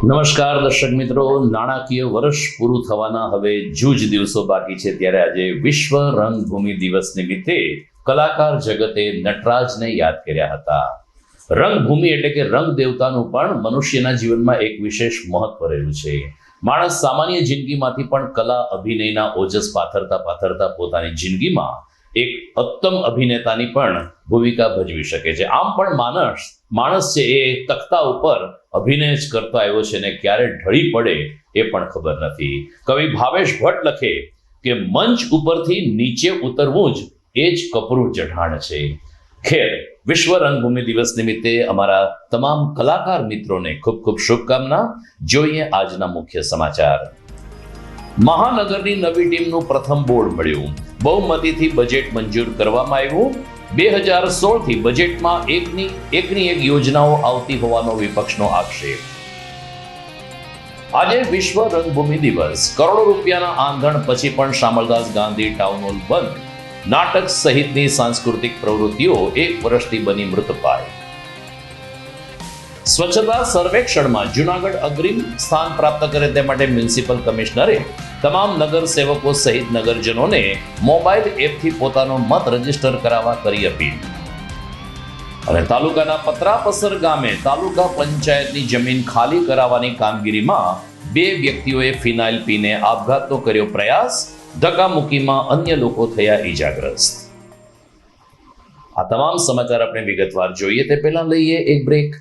નમસ્કાર દર્શક મિત્રો, નાણાકીય વર્ષ પૂરું થવાના હવે જૂજ દિવસો બાકી છે, ત્યારે આજે વિશ્વ રંગભૂમિ દિવસ નિમિત્તે કલાકાર જગતે નટરાજને યાદ કર્યા હતા. રંગભૂમિ એટલે કે રંગ દેવતાનું પણ મનુષ્યના જીવનમાં એક વિશેષ મહત્વ રહ્યું છે. માણસ સામાન્ય જિંદગીમાંથી પણ કલા અભિનયના ઓજસ પાથરતા પોતાની જિંદગીમાં એક ઉત્તમ અભિનેતાની પણ ભૂમિકા ભજવી શકે છે. આમ પણ માણસ છે એ તખ્તા ઉપર અભિનય જ કરતો આવ્યો છે ને ક્યારે ઢળી પડે એ પણ ખબર નથી. કવિ ભાવેશ ભટ્ટ લખે કે મંચ ઉપરથી નીચે ઉતરવું જ એ જ કપરું ચઢાણ છે. ખેર, વિશ્વ રંગભૂમિ દિવસ નિમિત્તે અમારા તમામ કલાકાર મિત્રોને ખૂબ ખૂબ શુભકામના. જોઈએ આજના મુખ્ય સમાચાર. મહાનગરની નવી ટીમનું પ્રથમ બોર્ડ મળ્યું. બહુમતીથી બજેટ મંજૂર કરવામાં આવ્યું. 2016 થી બજેટમાં એકની એક યોજનાઓ આવતી હોવાનો વિપક્ષનો આક્ષેપ. આજે વિશ્વ રંગભૂમિ દિવસ. કરોડો રૂપિયાના આંધણ પછી પણ શામળદાસ ગાંધી ટાઉન હોલ બંધ. નાટક સહિતની સાંસ્કૃતિક પ્રવૃત્તિઓ 1 વર્ષથી બની મૃતપાય. સ્વચ્છતા સર્વેક્ષણમાં જૂનાગઢ અગ્રીમ સ્થાન પ્રાપ્ત કરે તે માટે મ્યુનિસિપલ કમિશનરે તમામ નગર સેવકો સહિત નગરજનોને મોબાઈલ એપથી પોતાનો મત રજીસ્ટર કરાવવા કરી અપીલ. અને તાલુકાના પત્રાપસર ગામે તાલુકા પંચાયતની જમીન ખાલી કરાવવાની કામગીરીમાં 2 વ્યક્તિઓએ ફિનાઇલ પીને આપઘાતનો કર્યો પ્રયાસ. ધક્કામુક્કીમાં અન્ય લોકો થયા ઈજાગ્રસ્ત. આ તમામ સમાચાર આપણે વિગતવાર જોઈએ તે પહેલા લઈએ એક break.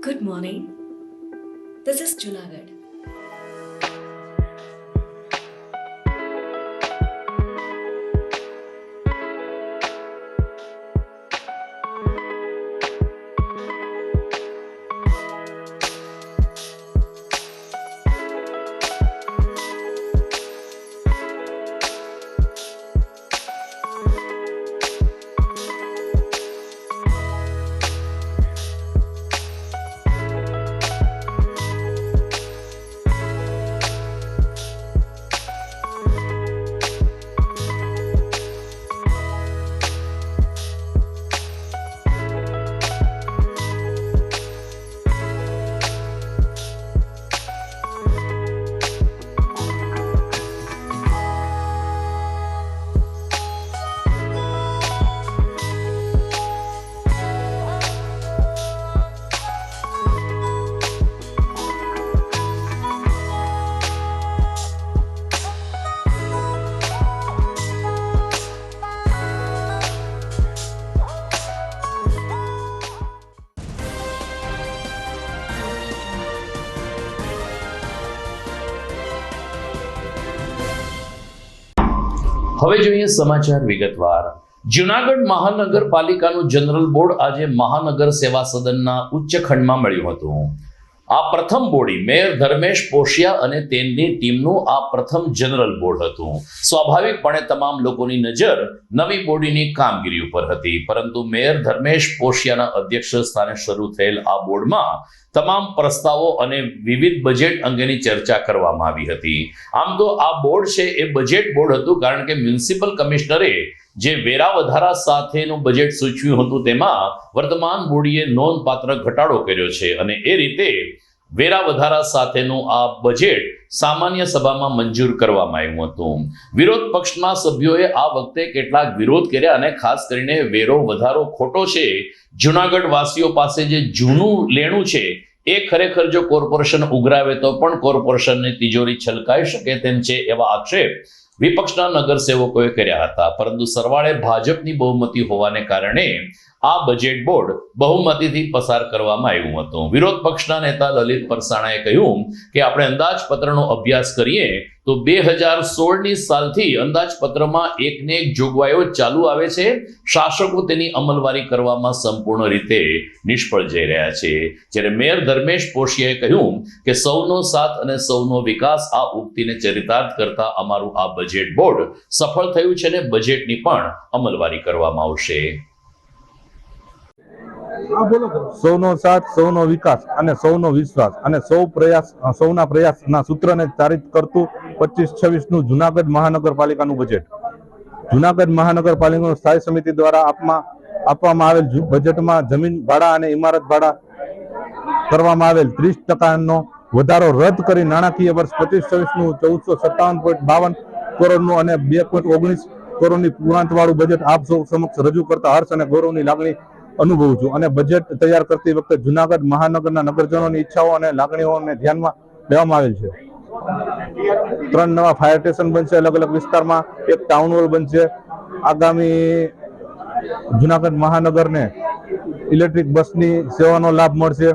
Good morning. This is Junagadh. હવે જોઈએ સમાચાર વિગતવાર. જૂનાગઢ મહાનગરપાલિકાનું જનરલ બોર્ડ આજે મહાનગર સેવા સદનના ઉચ્ચ ખંડમાં મળ્યું હતું. આ પ્રથમ બોડી મેયર ધર્મેશ પોશિયા અને તેમની ટીમનું આ પ્રથમ જનરલ બોર્ડ હતું. સ્વાભાવિકપણે તમામ લોકોની નજર નવી બોડીની કામગીરી ઉપર હતી, પરંતુ મેયર ધર્મેશ પોશિયાના અધ્યક્ષ સ્થાને શરૂ થયેલ આ બોર્ડમાં તમામ પ્રસ્તાવો અને વિવિધ બજેટ અંગેની ચર્ચા કરવામાં આવી હતી. આમ તો આ બોર્ડ છે એ બજેટ બોર્ડ હતું, કારણ કે મ્યુનિસિપલ કમિશનરે જે વેરા વધારા સાથેનું બજેટ સૂચવ્યું હતું તેમાં વર્તમાન બોડીએ નોંધપાત્ર ઘટાડો કર્યો છે અને એ રીતે વેરા વધારા સાથેનું આ બજેટ સામાન્ય સભામાં મંજૂર કરવામાં આવ્યું હતું. વિરોધ પક્ષના સભ્યોએ આ વખતે કેટલાક વિરોધ કર્યા અને ખાસ કરીને વેરો વધારો ખોટો છે. જૂનાગઢ વાસીઓ પાસે જે જૂનું લેણું છે એ ખરેખર જો કોર્પોરેશન ઉઘરાવે તો પણ કોર્પોરેશનની તિજોરી છલકાઈ શકે તેમ છે, એવા આક્ષેપ વિપક્ષના નગરસેવકોએ કર્યા હતા. પરંતુ સરવાળે ભાજપની બહુમતી હોવાને કારણે આ બજેટ બોર્ડ બહુમતીથી પસાર કરવામાં આવ્યું હતું. વિરોધ પક્ષના નેતા લલિત પરસાણાએ કહ્યું કે આપણે અંદાજપત્રનો અભ્યાસ કરીએ તો 2016ની સાલથી અંદાજપત્રમાં એકને એક જોગવાઈઓ ચાલુ આવે છે. શાસકો તેની અમલવારી કરવામાં સંપૂર્ણ રીતે નિષ્ફળ જઈ રહ્યા છે. જ્યારે મેયર ધર્મેશ પોશિયાએ કહ્યું કે સૌનો સાથ અને સૌનો વિકાસ આ ઉક્તિને ચરિતાર્થ કરતા અમારું આ બજેટ બોર્ડ સફળ થયું છે અને બજેટની પણ અમલવારી કરવામાં આવશે. સૌનો સાથ, સૌનો વિકાસ અને સૌનો વિશ્વાસ અને સૌના પ્રયાસના સૂત્રને ચારિત કરતું 25-26નું જૂનાગઢ મહાનગરપાલિકાનું બજેટ. જૂનાગઢ મહાનગરપાલિકાની સ્થાયી સમિતિ દ્વારા આપવામાં આવેલ બજેટમાં જમીન ભાડા અને ઇમારત ભાડા કરવામાં આવેલ 30% વધારો રદ કરી નાણાકીય વર્ષ 25-26નું 1457.52 કરોડનું અને 2.19 કરોડની પૂર્ણાંકવાળું બજેટ આપ સૌ સમક્ષ રજૂ કરતા હર્ષ અને ગૌરવની લાગણી અનુભવું છું. અને બજેટ તૈયાર કરતી વખતે જૂનાગઢ મહાનગરના નગરજનોની ઈચ્છાઓ અને લાગણીઓને ધ્યાનમાં લેવામાં આવેલ છે. 3 નવા ફાયર સ્ટેશન બનશે, અલગ અલગ વિસ્તારમાં એક ટાઉન હોલ બનશે. આગામી જૂનાગઢ મહાનગરને ઇલેક્ટ્રિક બસની સેવાનો લાભ મળશે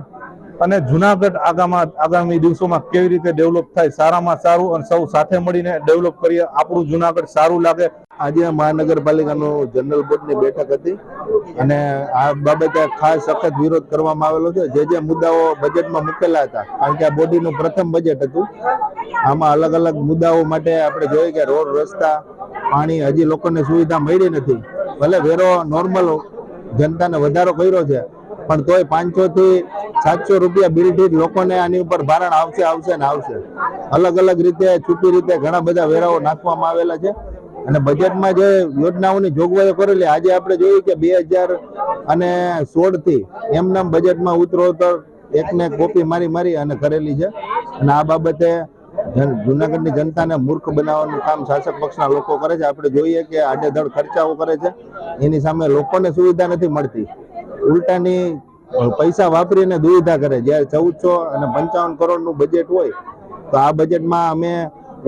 અને જૂનાગઢ આગામી દિવસોમાં કેવી રીતે ડેવલપ થાય, સારામાં સારું અને સૌ સાથે મળીને ડેવલપ કરીએ, આપણું જૂનાગઢ સારું લાગે. આજે મહાનગરપાલિકાનું જનરલ બોર્ડની બેઠક હતી અને આ બાબતે ખાસ સખત વિરોધ કરવામાં આવેલો છે. જે મુદ્દાઓ બજેટમાં મૂકેલા હતા, કારણ કે આ બોડીનું પ્રથમ બજેટ હતું, આમાં અલગ અલગ મુદ્દાઓ માટે આપણે જોઈએ કે રોડ, રસ્તા, પાણી હજી લોકોને સુવિધા મળી નથી. ભલે વેરો નોર્મલ જનતાને વધારો કર્યો છે, પણ તોય 500 થી 700 રૂપિયા બિલથી લોકોને આની ઉપર ભારણ આવશે ને આવશે. અલગ અલગ રીતે છૂટી રીતે ઘણા બધા વેરાઓ નાખવામાં આવેલા છે અને બજેટમાં જે યોજનાઓની જોગવાઈઓ કરેલી, આજે આપણે જોઈએ કે 2016 થી એમનામ બજેટમાં ઉત્તરોત્તર એકને કોપી મારી અને કરેલી છે. અને આ બાબતે જૂનાગઢની જનતાને મૂર્ખ બનાવવાનું કામ શાસક પક્ષના લોકો કરે છે. આપણે જોઈએ કે આડેધડ ખર્ચાઓ કરે છે, એની સામે લોકોને સુવિધા નથી મળતી, ઉલટાની પૈસા વાપરીને દુવિધા કરે. જ્યારે 1400 અને 55 કરોડનું બજેટ હોય તો આ બજેટમાં અમે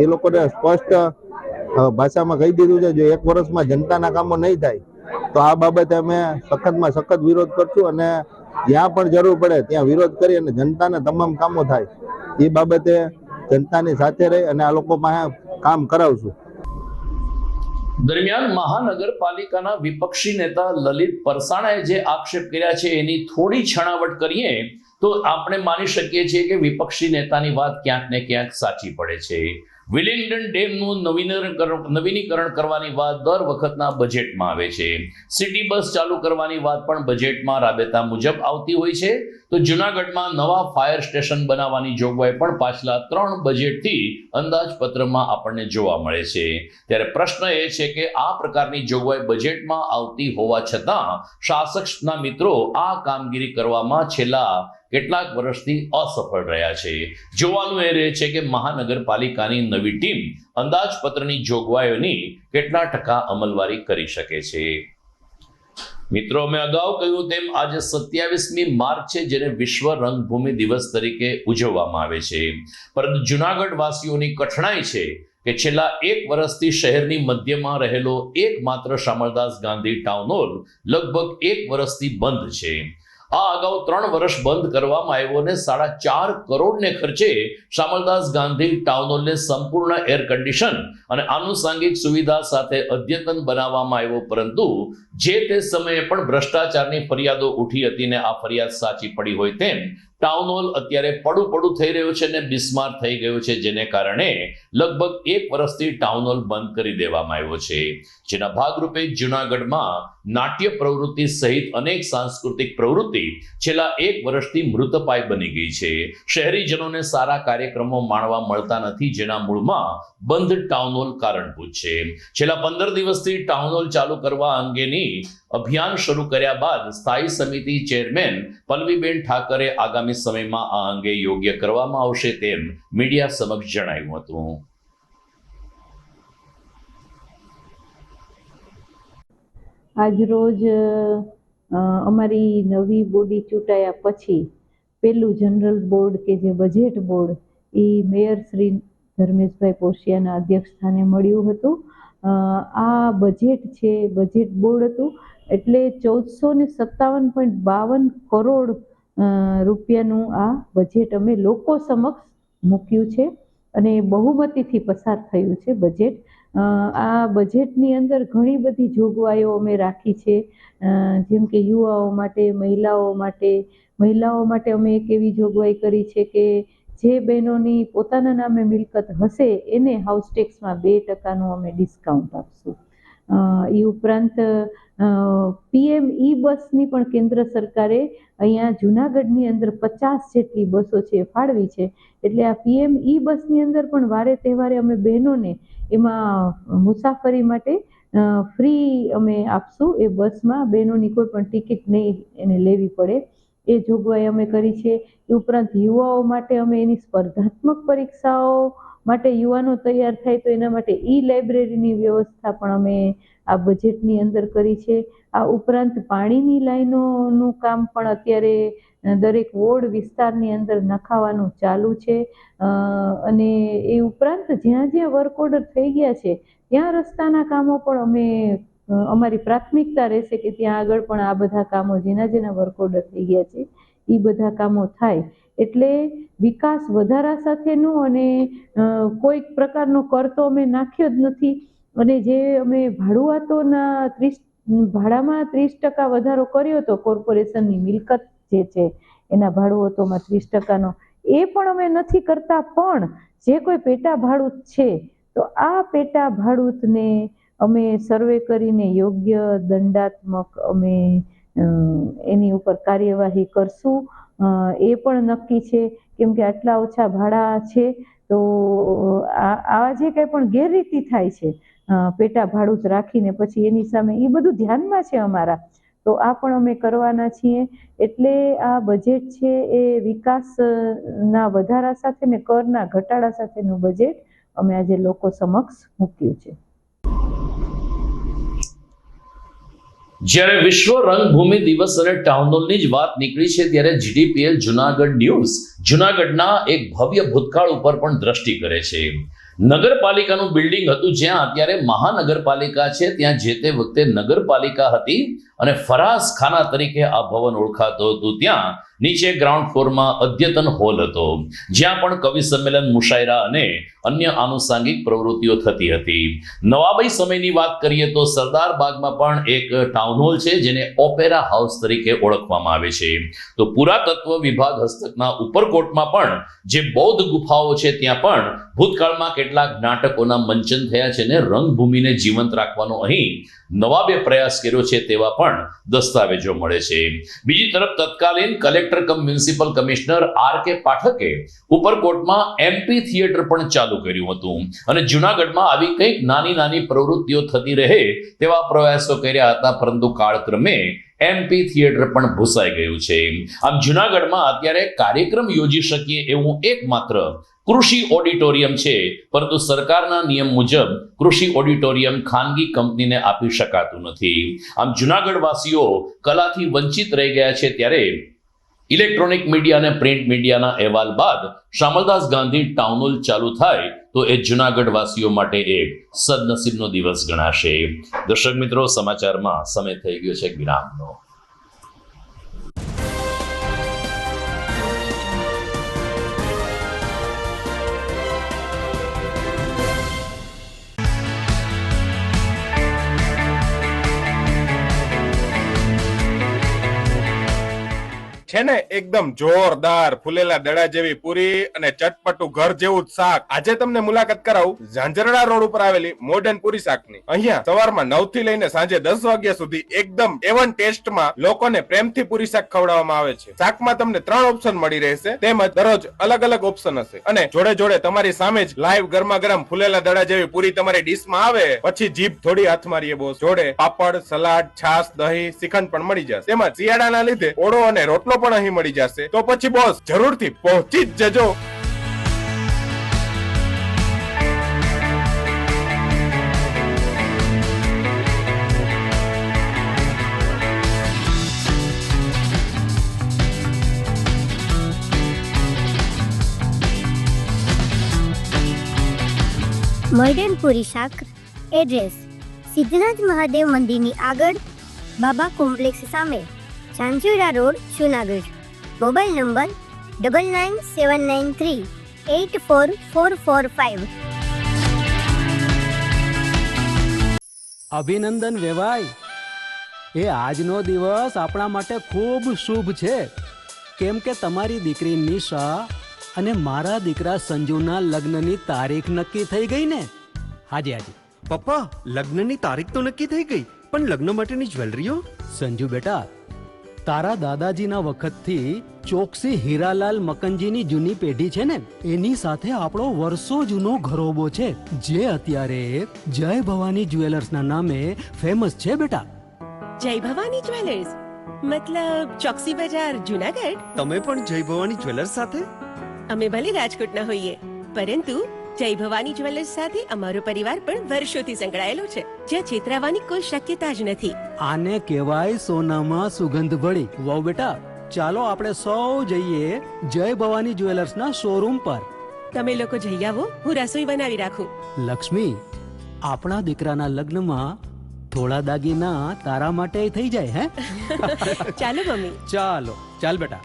એ લોકોને સ્પષ્ટ ભાષામાં કહી દીધું છે, જો 1 વર્ષમાં જનતાના કામો નહીં થાય તો આ બાબતે અમે સખતમાં સખત વિરોધ કરશું અને જ્યાં પણ જરૂર પડે ત્યાં વિરોધ કરી અને જનતાને તમામ કામો થાય એ બાબતે જનતાની સાથે રહી અને આ લોકો પાસે કામ કરાવશું. દરમિયાન મહાનગરપાલિકાના વિપક્ષી નેતા લલિત પરસાણાએ જે આક્ષેપ કર્યા છે એની થોડી છણાવટ કરીએ તો આપણે માની શકીએ છીએ કે વિપક્ષી નેતાની વાત ક્યાંક ને ક્યાંક સાચી પડે છે. વિલિંગડન ડેમનું નવીનીકરણ કરવાની વાત દર વખતના બજેટમાં આવે છે. સિટી બસ ચાલુ કરવાની વાત પણ બજેટમાં રાબેતા મુજબ આવતી હોય છે. તો જૂનાગઢમાં નવા ફાયર સ્ટેશન બનાવવાની જોગવાઈ પણ પાછલા 3 બજેટથી અંદાજપત્રમાં આપણને જોવા મળે છે. ત્યારે પ્રશ્ન એ છે કે આ પ્રકારની જોગવાઈ બજેટમાં આવતી હોવા છતાં શાસકના મિત્રો આ કામગીરી કરવામાં છેલ્લા કેટલાક વર્ષથી અસફળ રહ્યા છે. જોવાનું એ રહે છે કે મહાનગરપાલિકાની નવી ટીમ અંદાજપત્રની જોગવાઈઓની કેટલા ટકા અમલવારી કરી શકે છે. મિત્રો, મેં અગાઉ કહ્યું તેમ આજે 27મી માર્ચ છે, જેને વિશ્વ રંગભૂમિ દિવસ તરીકે ઉજવવામાં આવે છે. પરંતુ જૂનાગઢ વાસીઓની કઠણાઈ છે કે છેલ્લા 1 વર્ષથી શહેરની મધ્યમાં રહેલો એકમાત્ર શામળદાસ ગાંધી ટાઉન હોલ લગભગ 1 વર્ષથી બંધ છે. આ અગાઉ 3 વર્ષ બંધ કરવામાં આવ્યો અને 4.5 કરોડને ખર્ચે શામળદાસ ગાંધી ટાઉન હોલને સંપૂર્ણ એર કન્ડિશન અને આનુષાંગિક સુવિધા સાથે અદ્યતન બનાવવામાં આવ્યો, પરંતુ જે તે સમયે પણ ભ્રષ્ટાચારની ફરિયાદો ઉઠી હતી ને આ ફરિયાદ સાચી પડી હોય તેમ ટાઉન હોલ અત્યારે પડું થઈ રહ્યો છે અને બિસ્માર થઈ ગયો છે, જેને કારણે લગભગ 1 વર્ષથી ટાઉન હોલ બંધ કરી દેવામાં આવ્યો છે, જેના ભાગરૂપે જૂનાગઢમાં નાટ્ય પ્રવૃત્તિ સહિત અનેક સાંસ્કૃતિક પ્રવૃત્તિ છેલ્લા 1 વર્ષથી મૃતપાય બની ગઈ છે. શહેરીજનોને સારા કાર્યક્રમો માણવા મળતા નથી, જેના મૂળમાં બંધ ટાઉન હોલ કારણભૂત છે. છેલ્લા 15 દિવસથી ટાઉન હોલ ચાલુ કરવા અંગેની અભિયાન શરૂ કર્યા બાદ સ્થાયી સમિતિ ચેરમેન પલ્લવીબેન ઠાકરે આગામી સમયમાં આ અંગે યોગ્ય કરવામાં આવશે તેમ મીડિયા સમક્ષ જણાવ્યું હતું. આજરોજ અમારી નવી બોડી ચૂંટાયા પછી પહેલું જનરલ બોર્ડ કે જે બજેટ બોર્ડ એ મેયર શ્રી ધર્મેશભાઈ પોશિયાના અધ્યક્ષ સ્થાને મળ્યું હતું. આ બજેટ છે, બજેટ બોર્ડ હતું, એટલે 1457.52 કરોડ રૂપિયાનું આ બજેટ અમે લોકો સમક્ષ મૂક્યું છે અને બહુમતીથી પસાર થયું છે બજેટ. આ બજેટની અંદર ઘણી બધી જોગવાઈઓ અમે રાખી છે, જેમ કે યુવાઓ માટે, મહિલાઓ માટે અમે એક એવી જોગવાઈ કરી છે કે જે બહેનોની પોતાના નામે મિલકત હશે એને હાઉસ ટેક્સમાં 2% અમે ડિસ્કાઉન્ટ આપશું. એ ઉપરાંત PM બસની પણ કેન્દ્ર સરકારે અહીંયા જૂનાગઢની અંદર 50 જેટલી બસો છે ફાળવી છે, એટલે આ PM બસની અંદર પણ વારે તહેવારે અમે બહેનોને એમાં મુસાફરી માટે ફ્રી અમે આપશું. એ બસમાં બહેનોની કોઈ પણ ટિકિટ નહીં એને લેવી પડે, એ જોગવાઈ અમે કરી છે. એ ઉપરાંત યુવાઓ માટે અમે એની સ્પર્ધાત્મક પરીક્ષાઓ માટે યુવાનો તૈયાર થાય તો એના માટે લાઇબ્રેરીની વ્યવસ્થા પણ અમે આ બજેટની અંદર કરી છે. આ ઉપરાંત પાણીની લાઈનોનું કામ પણ અત્યારે દરેક વોર્ડ વિસ્તારની અંદર નખાવાનું ચાલુ છે, અને એ ઉપરાંત જ્યાં જ્યાં વર્ક ઓર્ડર થઈ ગયા છે ત્યાં રસ્તાના કામો પણ અમે અમારી પ્રાથમિકતા રહેશે કે ત્યાં આગળ પણ આ બધા કામો જેના વર્ક ઓર્ડર થઈ ગયા છે એ બધા કામો થાય, એટલે વિકાસ વધારા સાથેનું અને કોઈક પ્રકારનો કર તો અમે નાખ્યો જ નથી, અને જે અમે ભાડુઆતોના ભાડામાં 30% વધારો કર્યો હતો, કોર્પોરેશનની મિલકત જે છે એના ભાડુઆતોમાં 30%નો એ પણ અમે નથી કરતા. પણ જે કોઈ પેટા ભાડૂત છે તો આ પેટા ભાડૂતને અમે સર્વે કરીને યોગ્ય દંડાત્મક અમે એની ઉપર કાર્યવાહી કરશું, એ પણ નક્કી છે. કેમ કે આટલા ઓછા ભાડા છે તો આ જે કંઈ પણ ગેરરીતિ થાય છે પેટા ભાડુત રાખીને પછી એની સામે એ બધું ધ્યાનમાં છે અમારા, તો આ પણ અમે કરવાના છીએ. એટલે આ બજેટ છે એ વિકાસના વધારા સાથે ને કરના ઘટાડા સાથેનું બજેટ અમે આજે લોકો સમક્ષ મૂક્યું છે. જ્યારે વિશ્વ રંગભૂમિ દિવસ અને ટાઉન હોલની જ વાત નીકળી છે ત્યારે GTPL જુનાગઢ ન્યૂઝ જુનાગઢના એક ભવ્ય ભૂતકાળ ઉપર પણ દ્રષ્ટિ કરે છે. નગરપાલિકાનું બિલ્ડિંગ હતું જ્યાં અત્યારે મહાનગરપાલિકા છે, ત્યાં જે તે વખતે નગરપાલિકા હતી અને ફરાઝ ખાના તરીકે આ ભવન ઓળખાતું હતું. ત્યાં નીચે ગ્રાઉન્ડ ફ્લોરમાં અદ્યતન હોલ હતો, જ્યાં પણ કવિ સંમેલન, મુશાયરા અને અન્ય આનુષાંગિક પ્રવૃત્તિઓ થતી હતી. નવાબાઈ સમયની વાત કરીએ તો સરદાર બાગમાં પણ એક ટાઉન હોલ છે જેને ઓપેરા હાઉસ તરીકે ઓળખવામાં આવે છે. તો પુરાતત્વ વિભાગ હસ્તકના ઉપરકોટમાં પણ જે બૌદ્ધ ગુફાઓ છે ત્યાં પણ ભૂતકાળમાં કેટલાક નાટકોના મંચન થયા છે અને રંગભૂમિને જીવંત રાખવાનો અહીં નવાબે પ્રયાસ કર્યો છે તેવા પણ દસ્તાવેજો મળે છે. બીજી તરફ તત્કાલીન collector cum municipal commissioner RK પાઠકે ઉપરકોટમાં MP થિયેટર પણ ચાલુ કર્યું હતું અને જૂનાગઢમાં આવી કંઈક નાની પ્રવૃત્તિઓ થતી રહે તેવા પ્રયાસો કર્યા હતા, પરંતુ કાળક્રમે MP થિયેટર પણ ભૂસાઈ ગયું છે. આમ જૂનાગઢમાં અત્યારે કાર્યક્રમ યોજી શકીએ એવું એકમાત્ર કૃષિ ઓડિટોરિયમ છે, પરંતુ સરકારના નિયમ મુજબ કૃષિ ઓડિટોરિયમ ખાનગી કંપનીને આપી શકાતું નથી. આમ જૂનાગઢ વાસીઓ કલાથી વંચિત રહી ગયા છે. ત્યારે ઇલેક્ટ્રોનિક મીડિયા અને પ્રિન્ટ મીડિયાના અહેવાલ બાદ શામળદાસ ગાંધી ટાઉન હોલ ચાલુ થાય તો એ જૂનાગઢ વાસીઓ માટે એક સદનસીબનો દિવસ ગણાશે. દર્શક મિત્રો, સમાચારમાં સમય થઈ ગયો છે વિરામનો. છે ને એકદમ જોરદાર ફૂલેલા દડા જેવી પૂરી અને ચટપટું ઘર જેવું જ શાક. આજે તમને મુલાકાત કરાવું ઝાંઝરડા રોડ ઉપર આવેલી મોડર્ન પૂરી શાકની. અહીંયા સવારમાં 9 થી લઈને સાંજે 10 વાગ્યા સુધી એકદમ એવન ટેસ્ટમાં લોકોને પ્રેમથી પૂરી શાક ખવડાવવામાં આવે છે. શાકમાં તમને 3 ઓપ્શન મળી રહેશે, તેમજ દરરોજ અલગ અલગ ઓપ્શન હશે અને જોડે જોડે તમારી સામે જ લાઈવ ગરમા ગરમ ફૂલેલા દડા જેવી પૂરી તમારી ડીશમાં આવે પછી જીભ થોડી હાથ મારીએ બોસ. જોડે પાપડ, સલાડ, છાશ, દહીં, શ્રીખંડ પણ મળી જશે. તેમજ શિયાળાના લીધે ઓળો અને રોટલો પણ અહીં મળી જશે. તો પછી બોસ જરૂરથી પહોંચી જ જજો. મોડર્ન પૂરી શાક. એડ્રેસ સિદ્ધનાથ મહાદેવ મંદિરની આગળ, બાબા કોમ્પ્લેક્સ સામે, Zanzarda road, Junagadh. Mobile number 9979384445. અભિનંદન વેવાઈ, એ આજનો દિવસ આપણા માટે ખૂબ શુભ છે, કેમ કે તમારી દીકરી નિશા અને મારા દીકરા સંજુના લગ્નની તારીખ નક્કી થઈ ગઈ ને. હાજી હાજી પપ્પા, લગ્નની તારીખ તો નક્કી થઈ ગઈ, પણ લગ્ન માટેની જ્વેલરીઓ? સંજુ બેટા, તારા દાદાજીના વખતથી ચોકસી હીરાલાલ મકનજીની જૂની પેઢી છે ને, એની સાથે આપણો વર્ષો જૂનો ઘરોબો છે, જે અત્યારે જય ભવાની જ્વેલર્સના નામે ફેમસ છે બેટા. જય ભવાની જ્વેલર્સ મતલબ ચોકસી બજાર, જુનાગઢ? તમે પણ જય ભવાની જ્વેલર્સ સાથે? અમે ભલે રાજકોટના હોઈએ, પરંતુ જય ભવાની જ્વેલર્સ સાથે અમારો પરિવાર પણ વર્ષોથી સંકળાયેલો છે, જ્યાં છેતરાવાની કોઈ શક્યતા જ નથી. આને કહેવાય સોનામાં સુગંધ ભળી. વાવ બેટા, ચાલો આપણે સૌ જઈએ જય ભવાની જ્વેલર્સના શોરૂમ પર. તમે લોકો જઈ આવો, હું રસોઈ બનાવી રાખું. લક્ષ્મી, આપણા દીકરાના લગ્નમાં થોડા દાગીના તારા માટે થઈ જાય. હે ચાલો મમ્મી. ચાલો ચાલ બેટા.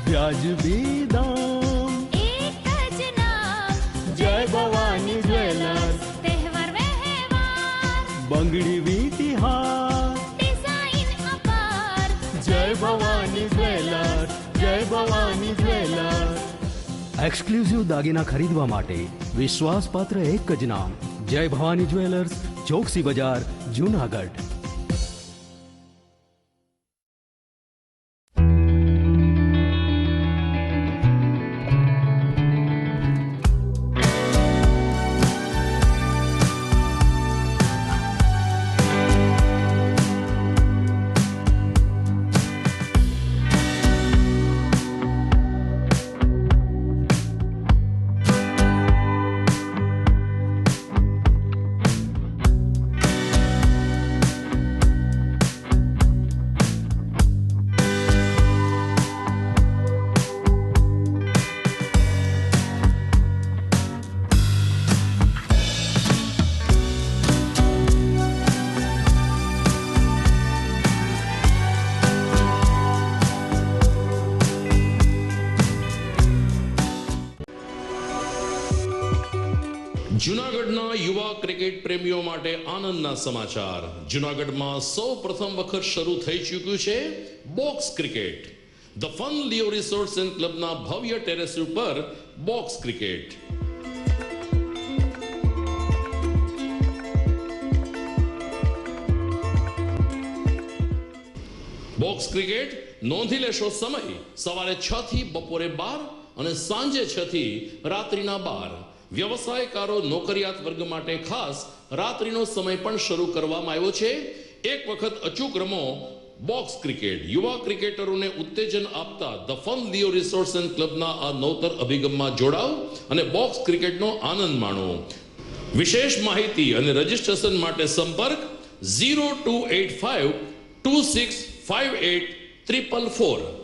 વ્યાજબી દામ, એક જ નામ, જય ભવાની જ્વેલર્સ. તહેવાર વ્યવહાર, બંગડી વીટી હાર, ડિઝાઇન અપાર, જય ભવાની જ્વેલર્સ, જય ભવાની જ્વેલર્સ. એક્સક્લુઝિવ દાગીના ખરીદવા માટે વિશ્વાસપાત્ર એક જ નામ, જય ભવાની જ્વેલર્સ, ચોકસી બજાર, જુનાગઢ. જૂનાગઢના યુવા ક્રિકેટ પ્રેમીઓ માટે આનંદના સમાચાર. જૂનાગઢમાં સૌ પ્રથમ વખત શરૂ થઈ ચૂક્યું છે box cricket. The fun Leo resorts and ક્લબના ભવ્ય ટેરેસ ઉપર બોક્સ ક્રિકેટ. બોક્સ ક્રિકેટ નોંધી લેશો સમય સવારે 6 થી બપોરે 12 અને સાંજે 6 થી રાત્રિના 12. વ્યવસાયકારો, નોકરિયાત વર્ગ માટે ખાસ રાત્રિનો સમય પણ શરૂ કરવામાં આવ્યો છે. એક વખત અચૂક રમો બોક્સ ક્રિકેટ. યુવા ક્રિકેટરોને ઉત્તેજન આપતા the fun Leo resorts and ક્લબના આ નવતર અભિગમમાં જોડાઓ અને બોક્સ ક્રિકેટનો આનંદ માણો. વિશેષ માહિતી અને રજીસ્ટ્રેશન માટે સંપર્ક 0285 2658 444.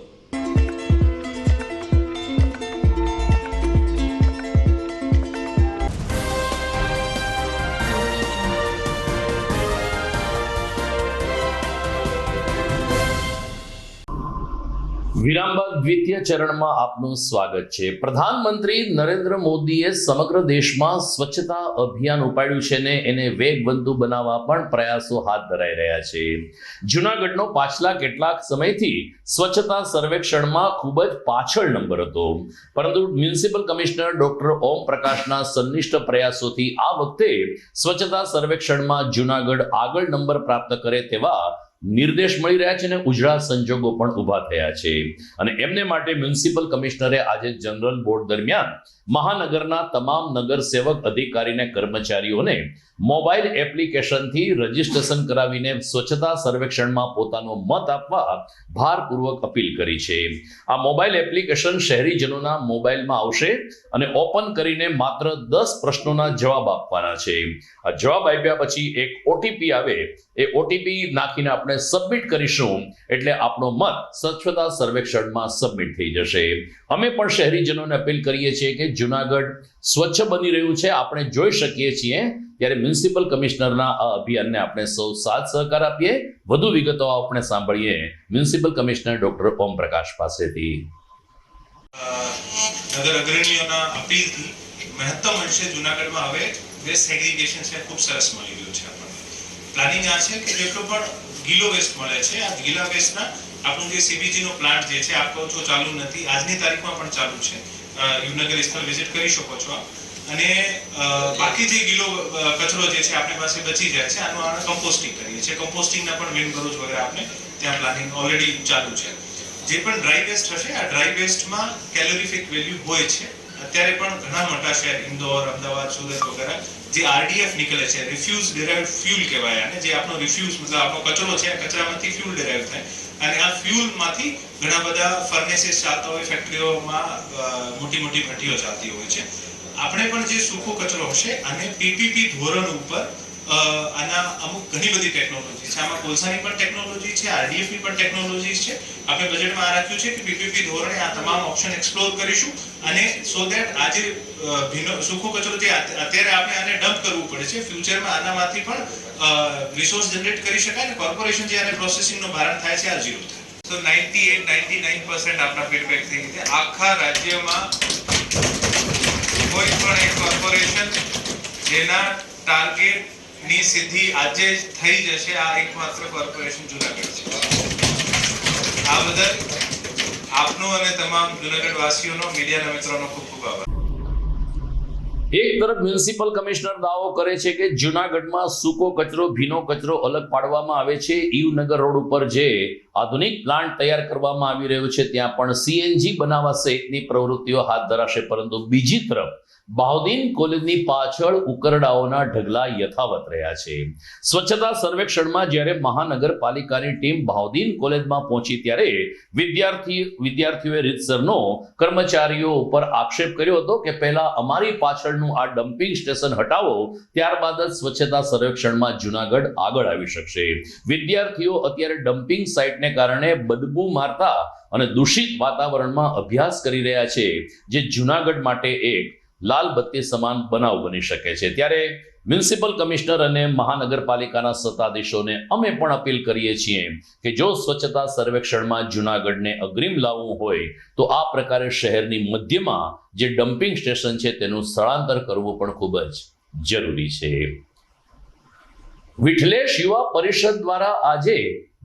વિરામ બાદ દ્વિતીય ચરણમાં આપનું સ્વાગત છે. પ્રધાનમંત્રી નરેન્દ્ર મોદીએ સમગ્ર દેશમાં સ્વચ્છતા અભિયાન ઉપાડ્યું છે ને એને વેગવંતુ બનાવવા પણ પ્રયાસો હાથ ધરાઈ રહ્યા છે. જૂનાગઢનો પાછલા કેટલાક સમયથી સ્વચ્છતા સર્વેક્ષણમાં ખૂબ જ પાછળ નંબર હતો, પરંતુ મ્યુનિસિપલ કમિશનર ડોક્ટર ઓમ પ્રકાશના સંનિષ્ઠ પ્રયાસોથી આ વખતે સ્વચ્છતા સર્વેક્ષણમાં જૂનાગઢ આગળ નંબર પ્રાપ્ત કરે તેવા નિર્દેશ મળી રહ્યા છે અને ઉજળા સંજોગો પણ ઊભા થયા છે. અને એમને માટે મ્યુનિસિપલ કમિશનરે આજે જનરલ બોર્ડ દરમિયાન મહાનગરના તમામ નગર સેવક અધિકારીને કર્મચારીઓને મોબાઈલ એપ્લિકેશનથી રજીસ્ટ્રેશન કરાવીને સ્વચ્છતા સર્વેક્ષણમાં પોતાનો મત આપવા ભારપૂર્વક અપીલ કરી છે. આ મોબાઈલ એપ્લિકેશન શહેરીજનોના મોબાઈલમાં આવશે અને ઓપન કરીને માત્ર 10 પ્રશ્નોના જવાબ આપવાના છે. આ જવાબ આપ્યા પછી એક ઓટીપી આવે, એ ઓટીપી નાખીને આપણે સબમિટ કરીશું એટલે આપણો મત સ્વચ્છતા સર્વેક્ષણમાં સબમિટ થઈ જશે. અમે પણ શહેરીજનોને અપીલ કરીએ છીએ કે જૂનાગઢ સ્વચ્છ બની રહ્યું છે, આપણે જોઈ શકીએ છીએ, ત્યારે મ્યુનિસિપલ કમિશનરના આ અભિયાનને આપણે સૌ સાથ સહકાર આપીએ. વધુ વિગતો આપણે સાંભળીએ municipal commissioner doctor Om Prakash પાસેથી. નગર અગ્રણીઓના અપીલથી મહત્તમ અંશે જૂનાગઢમાં હવે વેસ્ટ સેગ્રીગેશન છે ખૂબ સરસ મળી રહ્યું છે. આપણને પ્લાનિંગ આ છે કે જેટલો પણ ગીલો વેસ્ટ મળે છે, આ ગીલા વેસ્ટના આપણું જે સીબીજી નો પ્લાન્ટ જે છે, આપ કહો છો ચાલુ નથી, આજની તારીખમાં પણ ચાલુ છે. યુવનગર સ્થળ વિઝિટ કરી શકો છો. અને બાકી જે ગીલો કચરો જે છે આપણી પાસે બચી જાય છે, આનું કમ્પોસ્ટિંગ કરીએ છીએ. કમ્પોસ્ટિંગના પણ મેન ભરૂચ વગેરે આપણે ત્યાં પ્લાનિંગ ઓલરેડી ચાલુ છે. જે પણ ડ્રાય વેસ્ટ હશે, આ ડ્રાય વેસ્ટમાં કેલોરીફિક વેલ્યુ હોય છે. અત્યારે પણ ઘણા મોટા શહેર ઇન્દોર, અમદાવાદ, સુરત વગેરે જે આરડીએફ નીકળે છે, રિફ્યુઝ ડેરાઇવ્ડ ફ્યુલ કહેવાય, અને જે આપણો રિફ્યુઝ મતલબ આપણો કચરો છે, આ કચરામાંથી ફ્યુલ ડેરાઇવ થાય. અને આ ફ્યુલમાંથી ઘણા બધા ફર્નેસીસ ચાલતા હોય, ફેક્ટરીઓમાં મોટી મોટી ભઠ્ઠીઓ ચાલતી હોય છે. આપણે પણ જે સૂકો કચરો હશે અને પીપીપી ધોરણ ઉપર આના અમુક ઘણી બધી ટેકનોલોજી છે. આમાં કોલસાની પણ ટેકનોલોજી છે, આરડીએફની પણ ટેકનોલોજી છે. આપણે બજેટમાં આ રાખ્યું છે કે પીપીપી ધોરણે આ તમામ ઓપ્શન એક્સપ્લોર કરીશું, અને સો ધેટ આજે સૂકો કચરો જે અત્યારે આપણે આને ડમ્પ કરવું પડે છે, ફ્યુચરમાં આનામાંથી પણ રિસોર્સ જનરેટ કરી શકાય અને કોર્પોરેશન જે આને પ્રોસેસિંગનો ભારણ થાય છે, આ ઝીરો થાય. તો 98-99% આપણા ફીડબેક થઈ ગઈ છે. આખા રાજ્યમાં કોઈ પણ એક કોર્પોરેશન જેના ટાર્ગેટની સિદ્ધિ આજે જ થઈ જશે, આ એકમાત્ર કોર્પોરેશન જૂનાગઢ છે. આ બદલ આપનો અને તમામ જૂનાગઢ વાસીઓનો, મીડિયાના મિત્રોનો ખૂબ ખૂબ આભાર. એક તરફ મ્યુનિસિપલ કમિશનર દાવો કરે છે કે જૂનાગઢમાં સૂકો કચરો, ભીનો કચરો અલગ પાડવામાં આવે છે. ઈવનગર રોડ ઉપર જે આધુનિક પ્લાન્ટ તૈયાર કરવામાં આવી રહ્યો છે ત્યાં પણ સીએનજી બનાવવા સહિતની પ્રવૃત્તિઓ હાથ ધરાશે, પરંતુ બીજી તરફ બાઉદીન કોલેજની પાછળ ઉકરડાઓના ઢગલા યથાવત રહ્યા છે. સ્વચ્છતા સર્વેક્ષણમાં જ્યારે મહાનગરપાલિકાની ટીમ બાઉદીન કોલેજમાં પહોંચી ત્યારે વિદ્યાર્થીઓએ રીતસરનો કર્મચારીઓ ઉપર આક્ષેપ કર્યો હતો કે પહેલા અમારી પાછળનું આ ડમ્પિંગ સ્ટેશન હટાવો, ત્યારબાદ જ સ્વચ્છતા સર્વેક્ષણમાં જૂનાગઢ આગળ આવી શકશે. વિદ્યાર્થીઓ અત્યારે ડમ્પિંગ સાઇટને કારણે બદબૂ મારતા અને દૂષિત વાતાવરણમાં અભ્યાસ કરી રહ્યા છે, જે જૂનાગઢ માટે એક લાલ બત્તી સમાન બનાવ બની શકે છે. ત્યારે મ્યુનિસિપલ કમિશનર અને મહાનગરપાલિકાના સત્તાધીશોને અમે પણ અપીલ કરીએ છીએ કે જો સ્વચ્છતા સર્વેક્ષણમાં જૂનાગઢને અગ્રીમ લાવવું હોય તો આ પ્રકારે શહેરની મધ્યમાં જે ડમ્પિંગ સ્ટેશન છે તેનું સ્થળાંતર કરવું પણ ખૂબ જ જરૂરી છે. વિઠલેશ યુવા પરિષદ દ્વારા આજે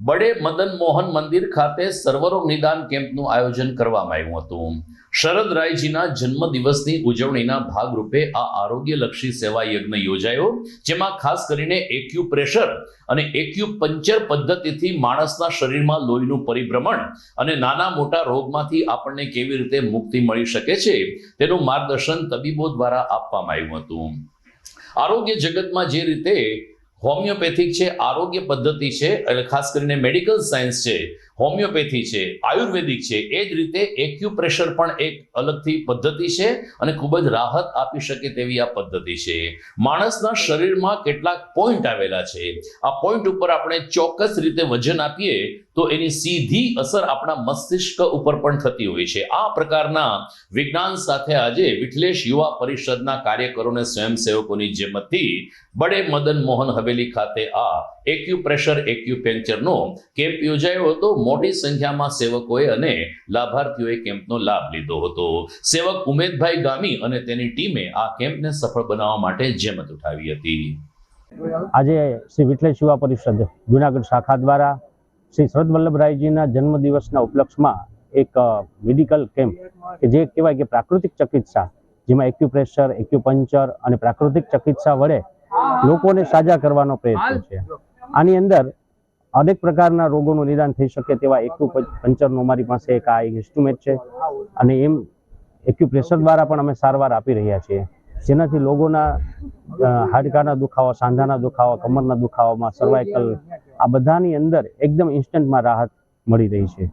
બડે મદન મોહન મંદિર ખાતે સર્વરોગ નિદાન કેમ્પનું આયોજન કરવામાં આવ્યું હતું. શરદ રાયજીના જન્મદિવસની ઉજવણીના ભાગરૂપે આ આરોગ્યલક્ષી સેવા યજ્ઞ યોજાયો, જેમાં ખાસ કરીને એક્યુપ્રેશર અને એક્યુપંચર પદ્ધતિથી માણસના શરીરમાં લોહીનું પરિભ્રમણ અને નાના મોટા રોગમાંથી આપણને કેવી રીતે મુક્તિ મળી શકે છે તેનું માર્ગદર્શન તબીબો દ્વારા આપવામાં આવ્યું હતું. આરોગ્ય જગતમાં જે રીતે હોમિયોપેથિક છે, આરોગ્ય પદ્ધતિ છે, એટલે ખાસ કરીને મેડિકલ સાયન્સ છે, હોમિયોપેથી છે, આયુર્વેદિક છે, એ જ રીતે એક્યુપ્રેશર પણ એક અલગથી પદ્ધતિ છે અને ખૂબ જ રાહત આપી શકે તેવી આ પદ્ધતિ છે. માણસના શરીરમાં કેટલાક પોઈન્ટ આવેલા છે, આ પોઈન્ટ ઉપર આપણે ચોક્કસ રીતે વજન આપીએ તો એની સીધી અસર આપણા મસ્તિષ્ક ઉપર પણ થતી હોય છે. આ પ્રકારના વિજ્ઞાન સાથે આજે વિઠલેશ યુવા પરિષદના કાર્યકરોને સ્વયંસેવકોની જેમતથી બડે મદન મોહન હવેલી ખાતે આ એક્યુપ્રેશર એક્યુપંક્ચરનો કેમ્પ યોજાયો હતો. મોટી સંખ્યામાં સેવકોએ અને લાભાર્થીઓએ કેમ્પનો લાભ લીધો હતો. સેવક ઉમેદભાઈ ગામી અને તેની ટીમે આ કેમ્પને સફળ બનાવવા માટે જહેમત ઉઠાવી હતી. આજે શ્રી વિઠ્ઠલેશ યુવા પરિષદ જુનાગઢ શાખા દ્વારા શ્રી સરદ વલ્લભરાયજીના જન્મદિવસના ઉપલક્ષમાં એક મેડિકલ કેમ્પ કે જે કહેવાય કે પ્રાકૃતિક ચિકિત્સા, જેમાં એક્યુપ્રેશર, એક્યુપંક્ચર અને પ્રાકૃતિક ચિકિત્સા વડે લોકોને સાજા કરવાનો પ્રયત્ન છે. આની અંદર અનેક પ્રકારના રોગોનું નિદાન થઈ શકે તેવા એક્યુપંક્ચરનો અમારી પાસે એક આ ઇન્સ્ટ્રુમેન્ટ છે અને એક્યુપ્રેશર દ્વારા પણ અમે સારવાર આપી રહ્યા છીએ, જેનાથી લોકોના હાડકાના દુખાવા, સાંધાના દુખાવા, કમરના દુખાવામાં, સર્વાઇકલ, આ બધાની અંદર એકદમ ઇન્સ્ટન્ટમાં રાહત મળી રહી છે.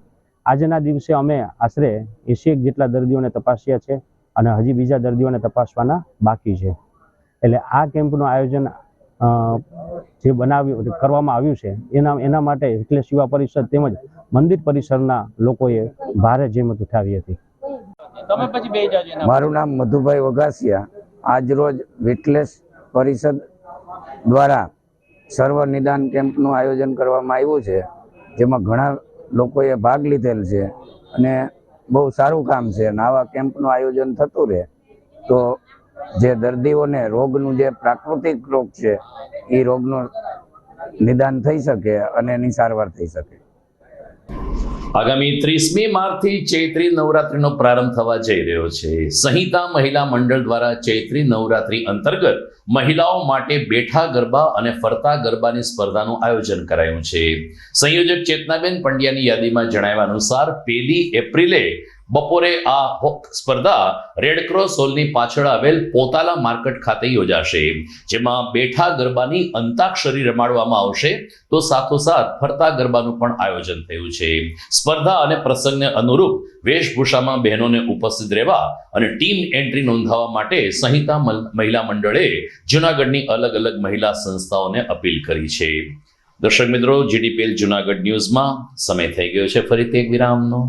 આજના દિવસે અમે આશરે 80 જેટલા દર્દીઓને તપાસ્યા છે અને હજી બીજા દર્દીઓને તપાસવાના બાકી છે. એટલે આ કેમ્પનું આયોજન જે કરવામાં આવ્યું છે એના માટે વિઠ્ઠલેશ યુવા પરિષદ તેમજ મંદિર પરિસરના લોકોએ ભારે જહેમત ઉઠાવી હતી. મારું નામ મધુભાઈ વઘાસિયા. આજરોજ વિઠ્ઠલેશ પરિષદ દ્વારા સર્વ નિદાન કેમ્પનું આયોજન કરવામાં આવ્યું છે, જેમાં ઘણા લોકોએ ભાગ લીધેલ છે અને બહુ સારું કામ છે. અને આવા કેમ્પનું આયોજન થતું રહે તો જે દર્દીઓને રોગનું જે પ્રાકૃતિક રોગ છે એ રોગનું નિદાન થઈ શકે અને એની સારવાર થઈ શકે. આગામી 30મી માર્ચથી ચૈત્રી નવરાત્રીનો પ્રારંભ થવા જઈ રહ્યો છે. સંહિતા મહિલા મંડળ દ્વારા ચૈત્રી નવરાત્રી અંતર્ગત મહિલાઓ માટે બેઠા ગરબા અને ફરતા ગરબાની સ્પર્ધાનું આયોજન કરાયું છે. સંયોજક ચેતનાબેન પંડ્યાની યાદીમાં જણાવ્યા અનુસાર 1 એપ્રિલે બપોરે આ સ્પર્ધા રેડક્રોસ હોલની પાછળ આવેલ પોતાલા માર્કેટ ખાતે યોજાશે, જેમાં બેઠા ગરબાની અંતાક્ષરી રમાડવામાં આવશે તો સાથોસાથ ફરતા ગરબાનું પણ આયોજન થયું છે. સ્પર્ધા અને પ્રસંગને અનુરૂપ વેશભૂષામાં બહેનોને ઉપસ્થિત રહેવા અને ટીમ એન્ટ્રી નોંધાવવા માટે સંહિતા મહિલા મંડળે જૂનાગઢની અલગ અલગ મહિલા સંસ્થાઓને અપીલ કરી છે. દર્શક મિત્રો, જીડીપીએલ જૂનાગઢ ન્યૂઝમાં સમય થઈ ગયો છે ફરીથી એક વિરામનો.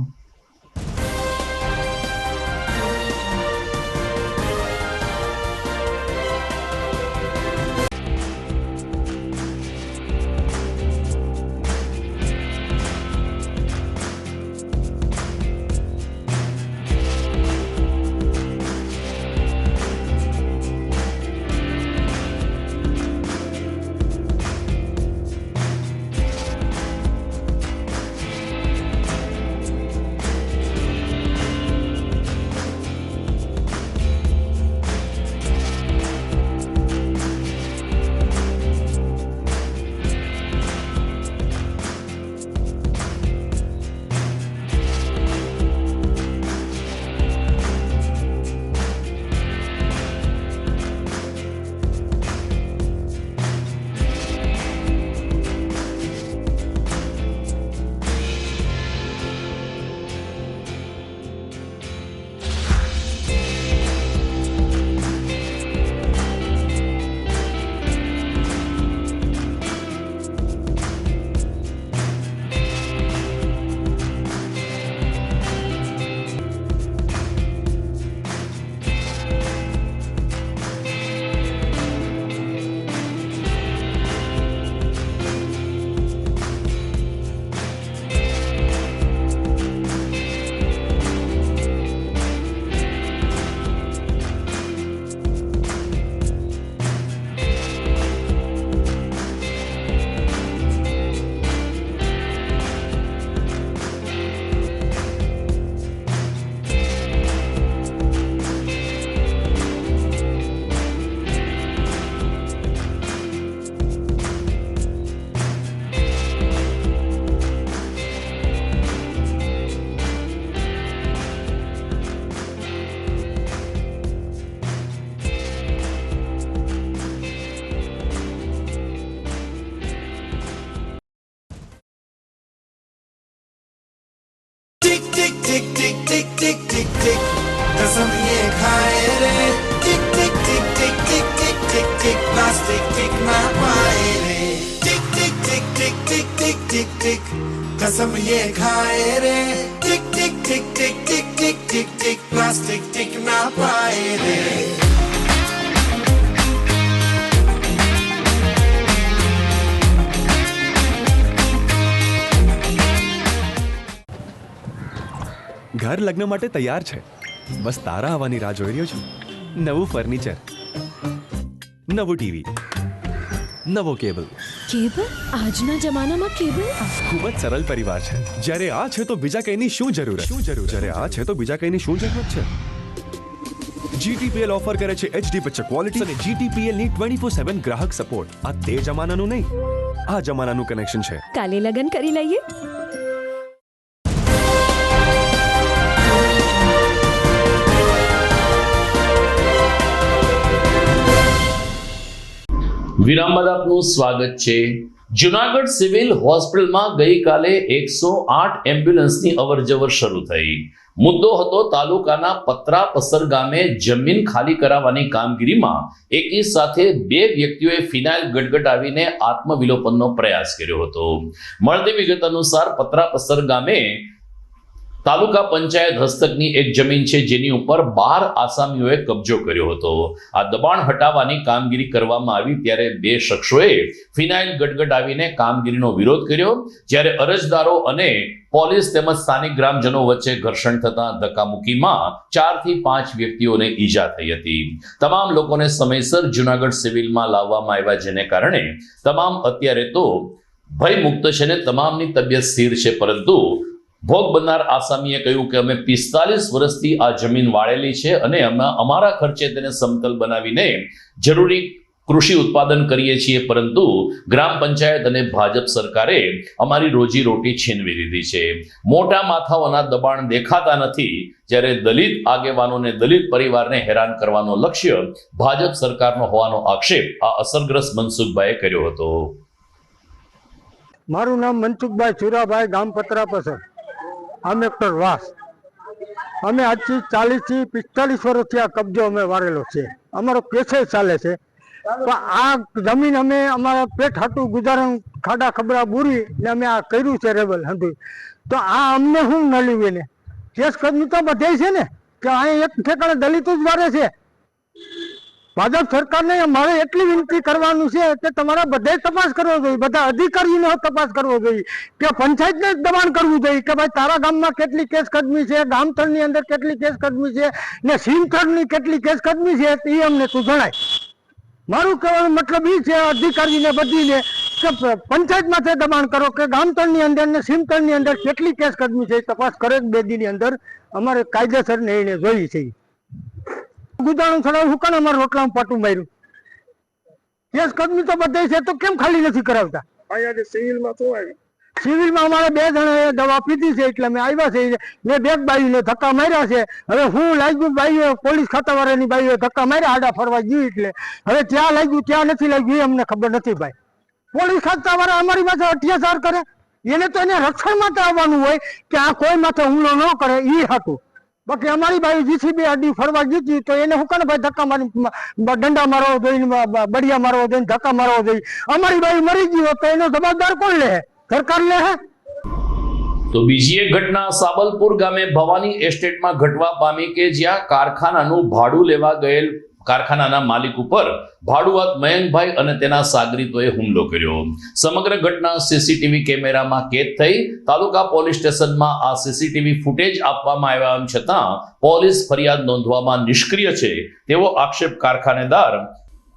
कसम ये खाए रे टिक टिक टिक टिक टिक टिक टिक टिक प्लास्टिक टिक ना पाए रे टिक टिक टिक टिक टिक टिक टिक टिक कसम ये खाए रे टिक टिक टिक टिक टिक टिक टिक टिक प्लास्टिक टिक ना पाए रे ઘર લગ્ન માટે તૈયાર છે. બસ તારા આવવાની રાહ જોઈ રહ્યો છું. નવું ફર્નિચર, નવું ટીવી, નવો કેબલ. કેબલ? આજના જમાનામાં કેબલ? ખૂબ જ સરળ પરિવાર છે. જ્યારે આ છે તો બીજા કઈની શું જરૂર? જ્યારે આ છે તો બીજા કઈની શું જરૂરત છે? GTPL ઓફર કરે છે HD પિક્ચર ક્વોલિટી અને GTPL ની 24/7 ગ્રાહક સપોર્ટ. આ તે જમાનાનું નહીં, આ જમાનાનું કનેક્શન છે. કાલે લગન કરી લઈએ. વિરામ બાદ આપનું સ્વાગત છે. જુનાગઢ સિવિલ હોસ્પિટલમાં ગઈકાલે 108 એમ્બ્યુલન્સની અવરજવર શરૂ થઈ. મુદ્દો હતો તાલુકાના પત્રાપસર ગામે જમીન ખાલી કરાવવાની કામગીરીમાં એકી સાથે 2 વ્યક્તિઓએ ફિનાઇલ ગટગટાવીને આત્મવિલોપનનો પ્રયાસ કર્યો હતો. મળતી વિગત અનુસાર પત્રાપસર ગામે તાલુકા પંચાયત હસ્તકની એક જમીન છે જેની ઉપર 12 આસામીઓએ કબજો કર્યો હતો. આ દબાણ હટાવવાની કામગીરી કરવામાં આવી ત્યારે 2 શખ્સોએ ફિનાઇલ ગટગટાવીને કામગીરીનો વિરોધ કર્યો. જ્યારે અરજદારો અને પોલીસ તેમજ સ્થાનિક ગ્રામજનો વચ્ચે ઘર્ષણ થતા ધક્કામુક્કીમાં 4 થી 5 વ્યક્તિઓને ઈજા થઈ હતી. તમામ લોકોને સમયસર જુનાગઢ સિવિલમાં લાવવામાં આવ્યા, જેને કારણે તમામ અત્યારે તો ભય મુક્ત છે અને તમામની તબિયત સ્થિર છે. પરંતુ ભોગ બનનાર આસામીએ કહ્યું કે અમે 45 વર્ષથી આ જમીન વાળેલી છે અને અમે અમારા ખર્ચે તેને સમતલ બનાવીને જરૂરી કૃષિ ઉત્પાદન કરીએ છીએ, પરંતુ ગ્રામ પંચાયત અને ભાજપ સરકારે અમારી રોજી રોટી છીનવી લીધી છે. મોટા માથાઓના દબાણ દેખાતા નથી, જ્યારે દલિત આગેવાનોને દલિત પરિવારને હેરાન કરવાનો લક્ષ્ય ભાજપ સરકારનો હોવાનો આક્ષેપ આ અસરગ્રસ્ત મનસુખભાઈએ કર્યો હતો. મારું નામ મનસુખભાઈ સુરાભાઈ, ગામ પત્રાપસર, આંબેડકર વાસ. અમે આજથી 40 થી 45 વર્ષથી આ કબજો અમે વારેલો છે. અમારો કેસે ચાલે છે. તો આ જમીન અમે અમારા પેટ હાટું ગુજારણ ખાડા ખબરા બુરી ને અમે આ કર્યું છે રેબલ હતું. તો આ અમને શું નળ્યું એને કેસ કદમી તો બધે છે ને કે અહીં એક ઠેકાણે દલિતો જ વારે છે. ભાજપ સરકારને મારે એટલી વિનંતી કરવાનું છે કે તમારા બધે તપાસ કરવો જોઈએ, બધા અધિકારીઓને તપાસ કરવો જોઈએ, કે પંચાયતને જ દબાણ કરવું જોઈએ કે ભાઈ તારા ગામમાં કેટલી કેસ કદમી છે, ગામતળની અંદર કેટલી કેસ કદમી છે ને સીમતળની કેટલી કેસ કદમી છે એ અમને તું જણાય. મારું કહેવાનો મતલબ એ છે અધિકારીને બધીને કે પંચાયત માથે દબાણ કરો કે ગામતળની અંદર ને સીમતળની અંદર કેટલી કેસ કદમી છે તપાસ કરે 2 દીની અંદર અમારે કાયદેસર નિર્ણય જોઈએ છે. ગુજારણ છોડાવ હું કાને અમારા રોટલામાં પાટું માર્યું? કેસ કદમી તો બધે છે તો કેમ ખાલી નથી કરાવતા? અહીંયા સિવિલમાં શું આવ્યું? સિવિલમાં અમારે 2 જણાએ દવા પીધી છે એટલે અમે આવ્યા છે. મેં 2 બાઈઓને ધક્કા માર્યા છે. હવે હું લાગ્યું બાઈઓ પોલીસ ખાતાવાળાની બાઈઓ ધક્કા માર્યા આડા ફરવા ગયું એટલે હવે ત્યાં લાગ્યું ત્યાં નથી લાગ્યું એ અમને ખબર નથી. ભાઈ પોલીસ ખાતાવાળા અમારી માથે અત્યાચાર કરે, એને તો એને રક્ષણ માટે આવવાનું હોય કે આ કોઈ માથે હુમલો ન કરે એ હતું. બાકી અમારી બાઈ જીસીબી અડી ફરવા ગઈ તો એને હું કાને ભાઈ ધક્કા મારી દંડા મારવો જોઈએ, બળિયા મારવો જોઈએ, ધક્કા મારવો જોઈએ? અમારી બાઈ મરી ગઈ હોત તો એનો જવાબદાર કોણ લે? સરકાર લે હે? તો બીજી એક ઘટના સાબલપુર ગામે ભવાની એસ્ટેટમાં ઘટવા પામી કે જ્યાં કારખાનાનું ભાડું લેવા ગયેલ કારખાનાના માલિક ઉપર ભાડુઆત મયંકભાઈ અને તેના સાગરીતોએ હુમલો કર્યો. સમગ્ર ઘટના સીસીટીવી કેમેરામાં કેદ થઈ. તાલુકા પોલીસ સ્ટેશનમાં આ સીસીટીવી ફૂટેજ આપવામાં આવ્યા છતાં પોલીસ ફરિયાદ નોંધવામાં નિષ્ક્રિય છે તેવો આક્ષેપ કારખાનેદાર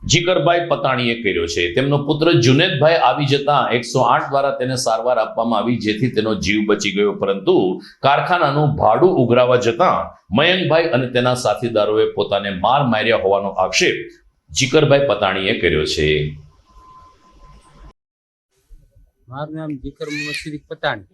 જીકરભાઈ પતાણીએ કર્યો છે. તેમનો પુત્ર જુનેદભાઈ આવી જતા 108 દ્વારા તેને સારવાર આપવામાં આવી જેથી તેનો જીવ બચી ગયો, પરંતુ કારખાનાનું ભાડું ઉઘરાવા જતા મયંકભાઈ અને તેના સાથીદારોએ પોતાને માર્યા હોવાનો આક્ષેપ જીકરભાઈ પતાણીએ કર્યો છે. મારું નામ જીકર મોહમ્મદ પતાણી.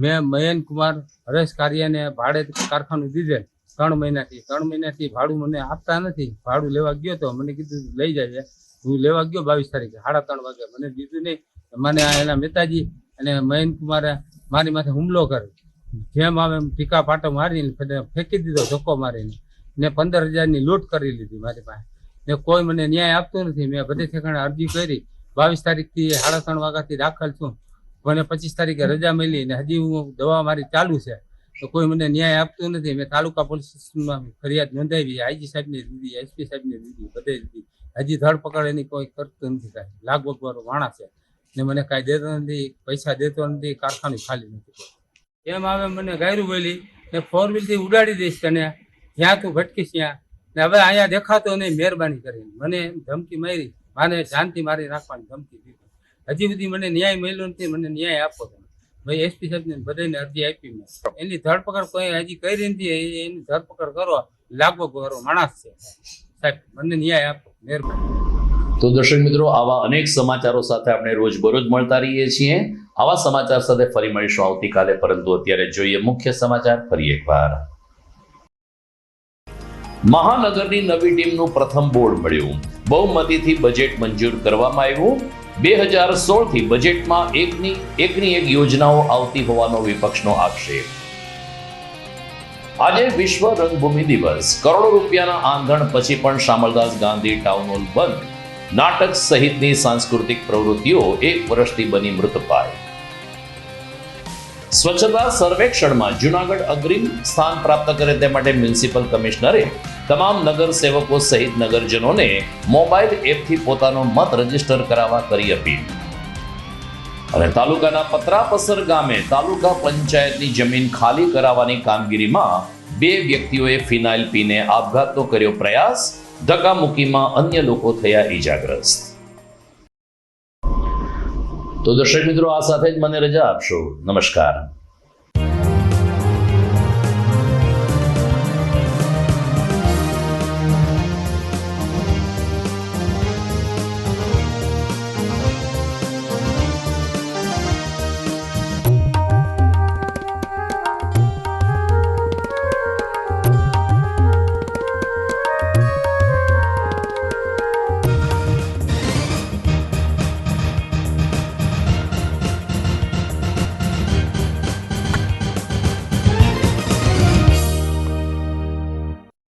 મેં મયન કુમાર હરેશ કારિયાને ભાડે કારખાનું દીધેલ 3 મહિનાથી ભાડું મને આપતા નથી. ભાડું લેવા ગયો તો મને કીધું લઈ જાય. હું લેવા ગયો 22 તારીખે 3:30 વાગે, મને દીધું નહીં. મને એના મહેતાજી અને મયન કુમારે મારી માથે હુમલો કર્યો. જેમ આવે એમ ટીકા પાટો મારીને ફેંકી દીધો, ધક્કો મારીને ને 15,000ની લૂંટ કરી લીધી મારી પાસે. ને કોઈ મને ન્યાય આપતો નથી. મેં બધે ઠેકાણે અરજી કરી. 22 તારીખથી 3:30 વાગ્યાથી દાખલ છું. મને 25 તારીખે રજા મળી ને હજી હું દવા મારી ચાલુ છે તો કોઈ મને ન્યાય આપતું નથી. મેં તાલુકા પોલીસ સ્ટેશનમાં ફરિયાદ નોંધાવી, આઈજી સાહેબને દીધી, એસપી સાહેબને દીધી, બધે દીધી. હજી ધરપકડ એની કોઈ કરતું નથી. કાંઈ લાગવગ વાળો માણસ છે ને મને કાંઈ દેતો નથી, પૈસા દેતો નથી, કારખાનું ખાલી નથી. એમ આવે મને ગાયરું બોલી ને 4 વ્હીલથી ઉડાડી દઈશ તને, જ્યાં તું ભટકીશ ત્યાં, ને હવે અહીંયા દેખાતો નહીં, મહેરબાની કરીને મને ધમકી મારી, મારે જાનથી મારી નાખવાની ધમકી દીધી. હજી સુધી મને ન્યાય મળ્યો નથી, મને ન્યાય આપો તમે. ભાઈ એસપી સાહેબને બધાને અરજી આપી મેં, એની ધરપકડ કોઈ હજી કરી નથી, એની ધરપકડ કરો, લાગવો કરો માણસ છે સાહેબ, મને ન્યાય આપો મહેરબાની. તો દર્શક મિત્રો, આવા અનેક સમાચારો સાથે આપણે રોજબરોજ મળતા રહીએ છીએ. આવા સમાચાર સાથે ફરી મળીશું આવતીકાલે, પરંતુ અત્યારે જોઈએ મુખ્ય સમાચાર ફરી એકવાર. મહાનગરની નવી ટીમનું પ્રથમ બોર્ડ મળ્યું, બહુમતીથી બજેટ મંજૂર કરવામાં આવ્યું. 2016 થી બજેટમાં એકની એક યોજનાઓ આવતી હોવાનો વિપક્ષનો આક્ષેપ. આજે વિશ્વ રંગભૂમિ દિવસ. કરોડો રૂપિયાના આંધણ પછી પણ શામળદાસ ગાંધી ટાઉન હોલ બંધ. નાટક સહિતની સાંસ્કૃતિક પ્રવૃત્તિઓ 1 વર્ષથી બની મૃતપાય. સ્વચ્છતા સર્વેક્ષણમાં જૂનાગઢ અગ્રીમ સ્થાન પ્રાપ્ત કરે તે માટે મ્યુનિસિપલ કમિશનરે તમામ નગર સેવકો સહિત નગરજનોને મોબાઈલ એપથી પોતાનો મત રજીસ્ટર કરાવવા કરી અપીલ. અને તાલુકાના પત્રાપસર ગામે તાલુકા પંચાયતની જમીન ખાલી કરાવવાની કામગીરીમાં 2 વ્યક્તિઓએ ફિનાઇલ પીને આપઘાતનો કર્યો પ્રયાસ. ધક્કામુક્કીમાં અન્ય લોકો થયા ઈજાગ્રસ્ત. તો દર્શક મિત્રો, આ સાથે જ મને રજા આપશો. નમસ્કાર.